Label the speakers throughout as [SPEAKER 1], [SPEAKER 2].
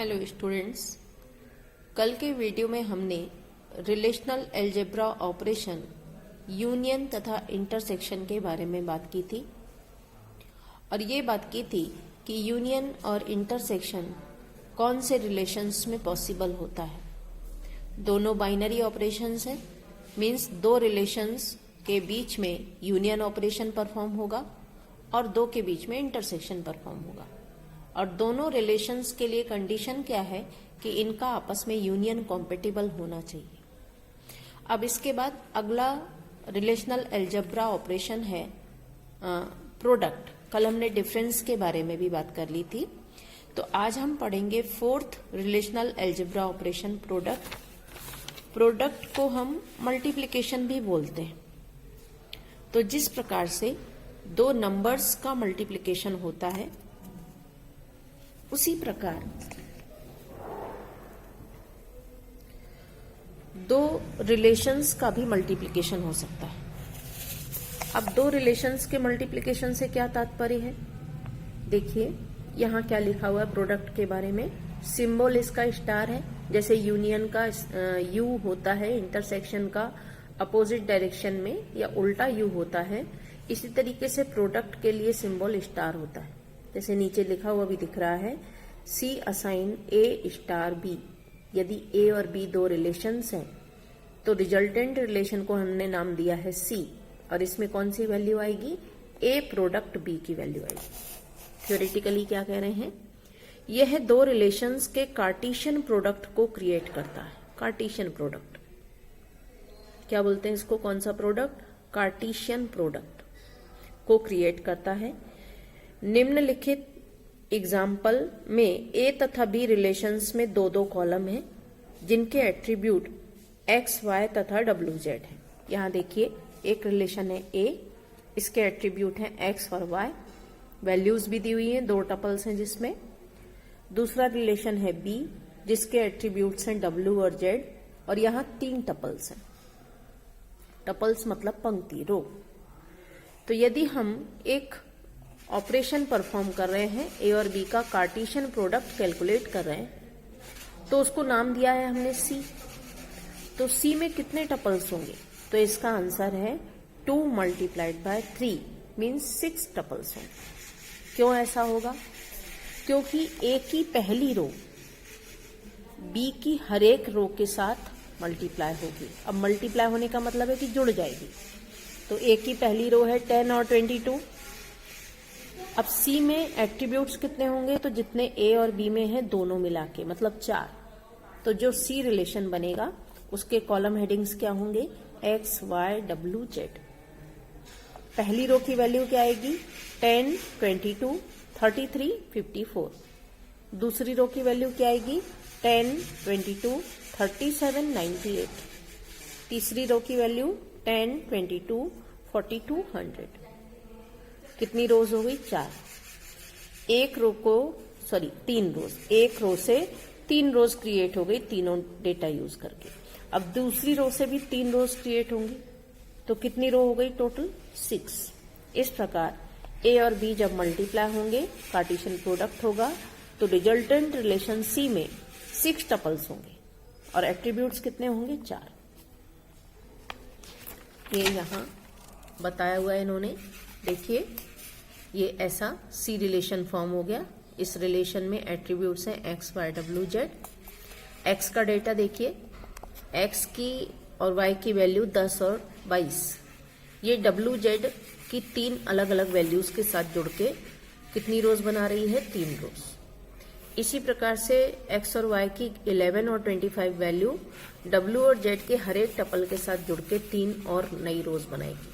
[SPEAKER 1] Hello students, कल के video में हमने रिलेशनल अलजेब्रा ऑपरेशन यूनियन तथा इंटरसेक्शन के बारे में बात की थी और ये बात की थी कि यूनियन और इंटरसेक्शन कौन से रिलेशंस में पॉसिबल होता है। दोनों बाइनरी ऑपरेशंस हैं, मीन्स दो रिलेशंस के बीच में यूनियन ऑपरेशन परफॉर्म होगा और दो के बीच में इंटरसेक्शन परफॉर्म होगा। और दोनों रिलेशंस के लिए कंडीशन क्या है कि इनका आपस में यूनियन कॉम्पेटिबल होना चाहिए। अब इसके बाद अगला रिलेशनल अलजेब्रा ऑपरेशन है प्रोडक्ट। कल हमने डिफरेंस के बारे में भी बात कर ली थी, तो आज हम पढ़ेंगे fourth relational algebra operation product. Product को हम मल्टीप्लिकेशन भी बोलते हैं। तो जिस प्रकार से दो नंबर्स का मल्टीप्लिकेशन होता है, उसी प्रकार दो रिलेशंस का भी मल्टीप्लिकेशन हो सकता है। अब दो रिलेशंस के मल्टीप्लिकेशन से क्या तात्पर्य है, देखिए यहां क्या लिखा हुआ है प्रोडक्ट के बारे में। सिंबल इसका स्टार है, जैसे यूनियन का यू होता है, इंटरसेक्शन का अपोजिट डायरेक्शन में या उल्टा यू होता है, इसी तरीके से प्रोडक्ट के लिए सिंबल स्टार होता है। जैसे नीचे लिखा हुआ भी दिख रहा है, सी असाइन ए स्टार बी। यदि ए और बी दो रिलेशंस हैं तो रिजल्टेंट रिलेशन को हमने नाम दिया है सी, और इसमें कौन सी वैल्यू आएगी, ए प्रोडक्ट बी की वैल्यू आएगी। थ्योरेटिकली क्या कह रहे हैं, यह दो रिलेशंस के कार्टेशियन प्रोडक्ट को क्रिएट करता है। कार्टेशियन प्रोडक्ट क्या बोलते हैं इसको, कौन सा प्रोडक्ट, कार्टेशियन प्रोडक्ट को क्रिएट करता है। निम्नलिखित एग्जाम्पल में ए तथा बी रिलेशंस में दो दो कॉलम हैं जिनके एट्रीब्यूट एक्स वाई तथा डब्ल्यू जेड है। यहां देखिए एक रिलेशन है ए, इसके एट्रीब्यूट हैं एक्स और वाई, वैल्यूज भी दी हुई हैं, दो टपल्स हैं जिसमें। दूसरा रिलेशन है बी जिसके एट्रीब्यूट्स हैं डब्ल्यू और जेड, और यहां तीन टपल्स हैं। टपल्स मतलब पंक्ति, रो। तो यदि हम एक ऑपरेशन परफॉर्म कर रहे हैं, ए और बी का कार्टेशियन प्रोडक्ट कैलकुलेट कर रहे हैं, तो उसको नाम दिया है हमने सी। तो सी में कितने टपल्स होंगे, तो इसका आंसर है 2 मल्टीप्लाइड बाय 3 मीन्स 6 टपल्स होंगे। क्यों ऐसा होगा, क्योंकि ए की पहली रो बी की हर एक रो के साथ मल्टीप्लाई होगी। अब मल्टीप्लाई होने का मतलब है कि जुड़ जाएगी। तो ए की पहली रो है 10 और 22। अब सी में एट्रीब्यूट्स कितने होंगे, तो जितने ए और बी में है दोनों मिला के, मतलब 4। तो जो सी रिलेशन बनेगा उसके कॉलम हेडिंग्स क्या होंगे, एक्स वाई डब्ल्यू जेड। पहली रो की वैल्यू क्या आएगी, 10 22 33 54। दूसरी रो की वैल्यू क्या आएगी, 10 22 37 98। तीसरी रो की वैल्यू 10 22 42 100। कितनी रोज हो गई, 4। एक रो को तीन रोज, एक रो से 3 रोज क्रिएट हो गई तीनों डेटा यूज करके। अब दूसरी रो से भी 3 रोज क्रिएट होंगी, तो कितनी रो हो गई टोटल, 6। इस प्रकार ए और बी जब मल्टीप्लाई होंगे, कार्टेशियन प्रोडक्ट होगा, तो रिजल्टेंट रिलेशन सी में 6 टपल्स होंगे और एट्रीब्यूट्स कितने होंगे, 4। ये यहां बताया हुआ है इन्होंने, देखिए ये ऐसा सी रिलेशन फॉर्म हो गया। इस रिलेशन में एट्रीब्यूट्स हैं एक्स वाई डब्ल्यू जेड। एक्स का डेटा देखिए, एक्स की और वाई की वैल्यू 10 और 22। ये डब्ल्यू जेड की 3 अलग अलग वैल्यूज के साथ जुड़ के कितनी रोज बना रही है, 3 रोज। इसी प्रकार से एक्स और वाई की 11 और 25 वैल्यू डब्ल्यू और जेड के हर एक टपल के साथ जुड़ के 3 और नई रोज बनाएगी।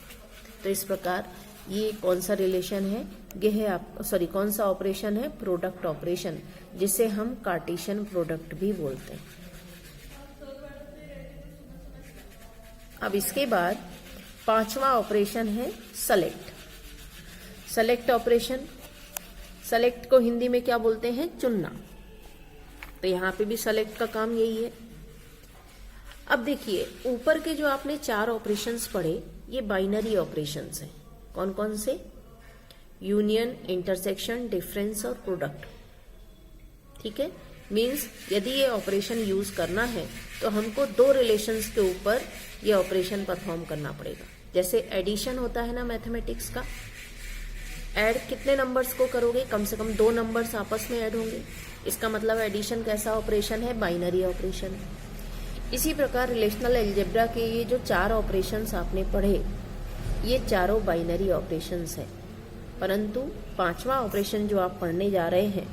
[SPEAKER 1] तो इस प्रकार ये कौन सा रिलेशन है, ये है कौन सा ऑपरेशन है, प्रोडक्ट ऑपरेशन, जिसे हम कार्टेशियन प्रोडक्ट भी बोलते हैं। अब इसके बाद 5वां ऑपरेशन है सेलेक्ट। सेलेक्ट ऑपरेशन, सेलेक्ट को हिंदी में क्या बोलते हैं, चुनना। तो यहां पे भी सेलेक्ट का काम यही है। अब देखिए ऊपर के जो आपने 4 ऑपरेशंस पढ़े, ये बाइनरी ऑपरेशंस हैं। कौन कौन से, यूनियन, इंटरसेक्शन, डिफरेंस और प्रोडक्ट। ठीक है, मीन्स यदि ये ऑपरेशन यूज करना है तो हमको दो रिलेशंस के ऊपर ये ऑपरेशन परफॉर्म करना पड़ेगा। जैसे एडिशन होता है ना मैथमेटिक्स का, ऐड कितने नंबर्स को करोगे, कम से कम दो नंबर्स आपस में ऐड होंगे, इसका मतलब एडिशन कैसा ऑपरेशन है, बाइनरी ऑपरेशन है। इसी प्रकार रिलेशनल अलजेब्रा के ये जो चार ऑपरेशंस आपने पढ़े, ये चारों बाइनरी ऑपरेशंस है, परंतु पांचवा ऑपरेशन जो आप पढ़ने जा रहे हैं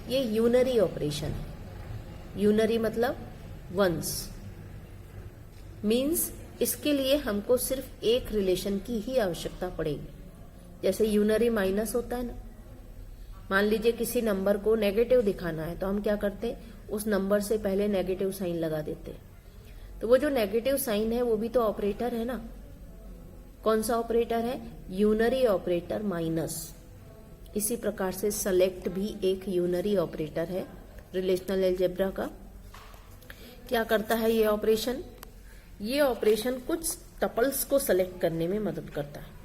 [SPEAKER 1] ये यूनरी ऑपरेशन है। यूनरी मतलब वंस, मीन्स इसके लिए हमको सिर्फ एक रिलेशन की ही आवश्यकता पड़ेगी। जैसे यूनरी माइनस होता है ना, मान लीजिए किसी नंबर को नेगेटिव दिखाना है तो हम क्या करते हैं, उस नंबर से पहले नेगेटिव साइन लगा देते हैं। तो वो जो नेगेटिव साइन है वो भी तो ऑपरेटर है ना। कौन सा ऑपरेटर है, यूनरी ऑपरेटर माइनस। इसी प्रकार से सेलेक्ट भी एक यूनरी ऑपरेटर है रिलेशनल अलजेब्रा का। क्या करता है ये ऑपरेशन, ये ऑपरेशन कुछ टपल्स को सेलेक्ट करने में मदद करता है।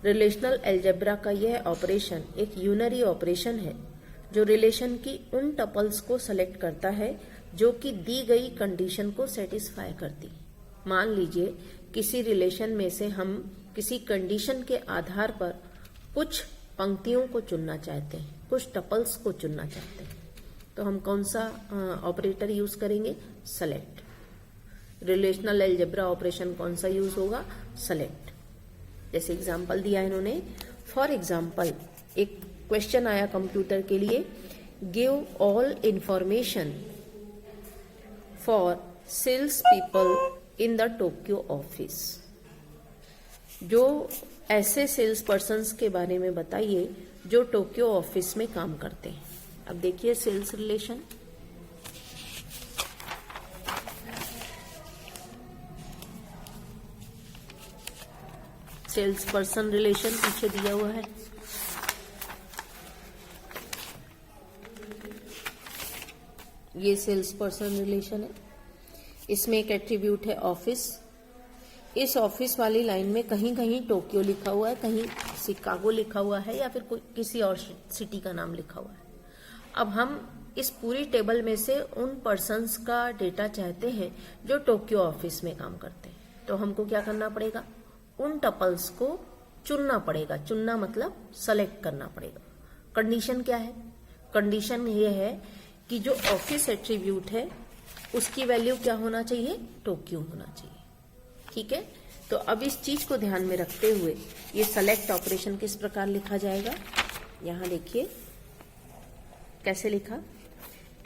[SPEAKER 1] रिलेशनल अलजेब्रा का यह ऑपरेशन एक यूनरी ऑपरेशन है जो रिलेशन की उन टपल्स को सेलेक्ट करता है जो कि दी गई कंडीशन को सेटिस्फाई करती। मान लीजिए किसी रिलेशन में से हम किसी कंडीशन के आधार पर कुछ पंक्तियों को चुनना चाहते हैं, कुछ टपल्स को चुनना चाहते हैं, तो हम कौन सा ऑपरेटर यूज करेंगे, सेलेक्ट। रिलेशनल अलजेब्रा ऑपरेशन कौन सा यूज होगा, सेलेक्ट। जैसे एग्जांपल दिया इन्होंने, फॉर एग्जांपल एक क्वेश्चन आया कंप्यूटर के लिए, give all information for sales people in the Tokyo office. जो ऐसे सेल्स पर्सन्स के बारे में बताइए जो टोक्यो ऑफिस में काम करते हैं। अब देखिए sales relation, sales person relation पीछे दिया हुआ है। ये सेल्स पर्सन रिलेशन है, इसमें एक एट्रीब्यूट है ऑफिस। इस ऑफिस वाली लाइन में कहीं कहीं टोक्यो लिखा हुआ है, कहीं शिकागो लिखा हुआ है, या फिर कोई किसी और सिटी का नाम लिखा हुआ है। अब हम इस पूरी टेबल में से उन पर्सन्स का डेटा चाहते हैं जो टोक्यो ऑफिस में काम करते हैं। तो हमको क्या करना पड़ेगा, उन टपल्स को चुनना पड़ेगा। चुनना मतलब सेलेक्ट करना पड़ेगा। कंडीशन क्या है, कंडीशन ये है कि जो ऑफिस एट्रीब्यूट है उसकी वैल्यू क्या होना चाहिए, टोक्यो होना चाहिए। ठीक है, तो अब इस चीज को ध्यान में रखते हुए ये सेलेक्ट ऑपरेशन किस प्रकार लिखा जाएगा, यहां देखिए कैसे लिखा,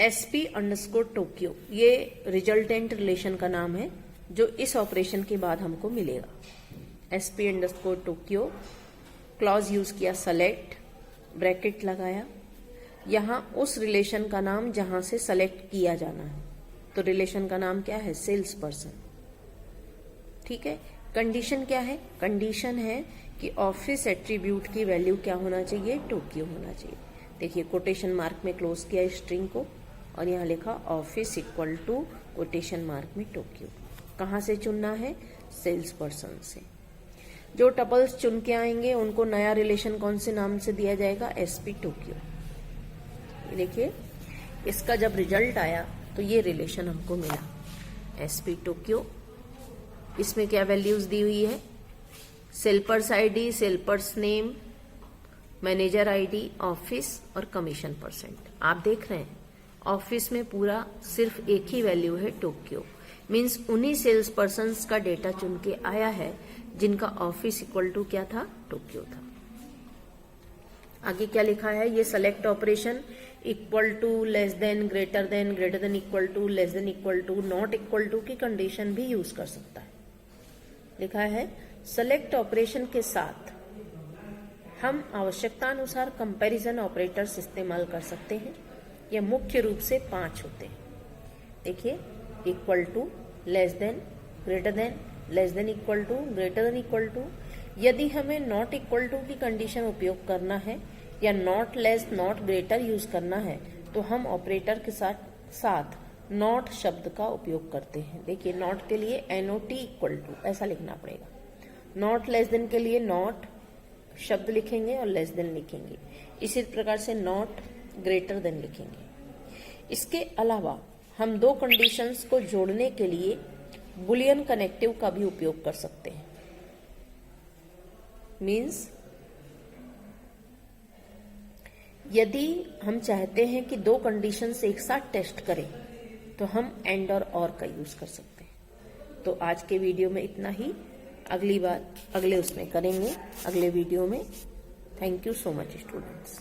[SPEAKER 1] SP_टोक्यो, ये रिजल्टेंट रिलेशन का नाम है जो इस ऑपरेशन के बाद हमको मिलेगा। SP_टोक्यो, क्लॉज यूज किया सेलेक्ट, ब्रैकेट लगाया, यहां उस रिलेशन का नाम जहां से सेलेक्ट किया जाना है, तो रिलेशन का नाम क्या है, सेल्स पर्सन। ठीक है, कंडीशन क्या है, कंडीशन है कि ऑफिस एट्रीब्यूट की वैल्यू क्या होना चाहिए, टोक्यो होना चाहिए। देखिए कोटेशन मार्क में क्लोज किया स्ट्रिंग को और यहाँ लिखा office equal to quotation mark में टोक्यो। कहाँ से चुनना है, सेल्स पर्सन से। जो टपल्स चुन के आएंगे उनको नया रिलेशन कौन से नाम से दिया जाएगा, SP टोक्यो। देखिए इसका जब रिजल्ट आया तो ये रिलेशन हमको मिला, SP टोक्यो। इसमें क्या वैल्यूज दी हुई है, salespersons ID, salespersons name, manager ID, office और कमीशन %। आप देख रहे हैं ऑफिस में पूरा सिर्फ एक ही वैल्यू है, टोक्यो। मीन्स उन्हीं सेल्स पर्सन्स का डेटा चुन के आया है जिनका ऑफिस इक्वल टू क्या था, टोक्यो था। आगे क्या लिखा है, ये select operation equal to, less than, greater than equal to, less than equal to, not equal to की कंडीशन भी यूज कर सकता है। लिखा है सेलेक्ट ऑपरेशन के साथ हम आवश्यकता अनुसार कंपैरिजन ऑपरेटर्स इस्तेमाल कर सकते हैं। ये मुख्य रूप से 5 होते हैं। देखिए equal to, less than, greater than, less than equal to, greater than equal to. यदि हमें नॉट इक्वल टू की कंडीशन उपयोग करना है या not less, not greater use करना है तो हम ऑपरेटर के साथ नॉट शब्द का उपयोग करते हैं। देखिए नॉट के लिए NOT इक्वल टू ऐसा लिखना पड़ेगा। नॉट लेस देन के लिए नॉट शब्द लिखेंगे और लेस देन लिखेंगे। इसी प्रकार से नॉट ग्रेटर देन लिखेंगे। इसके अलावा हम दो कंडीशंस को जोड़ने के लिए बुलियन कनेक्टिव का भी उपयोग कर सकते हैं। मीन्स यदि हम चाहते हैं कि दो कंडीशंस एक साथ टेस्ट करें तो हम एंड और का यूज कर सकते हैं। तो आज के वीडियो में इतना ही, अगली बार अगले उसमें करेंगे, अगले वीडियो में। Thank you so much students.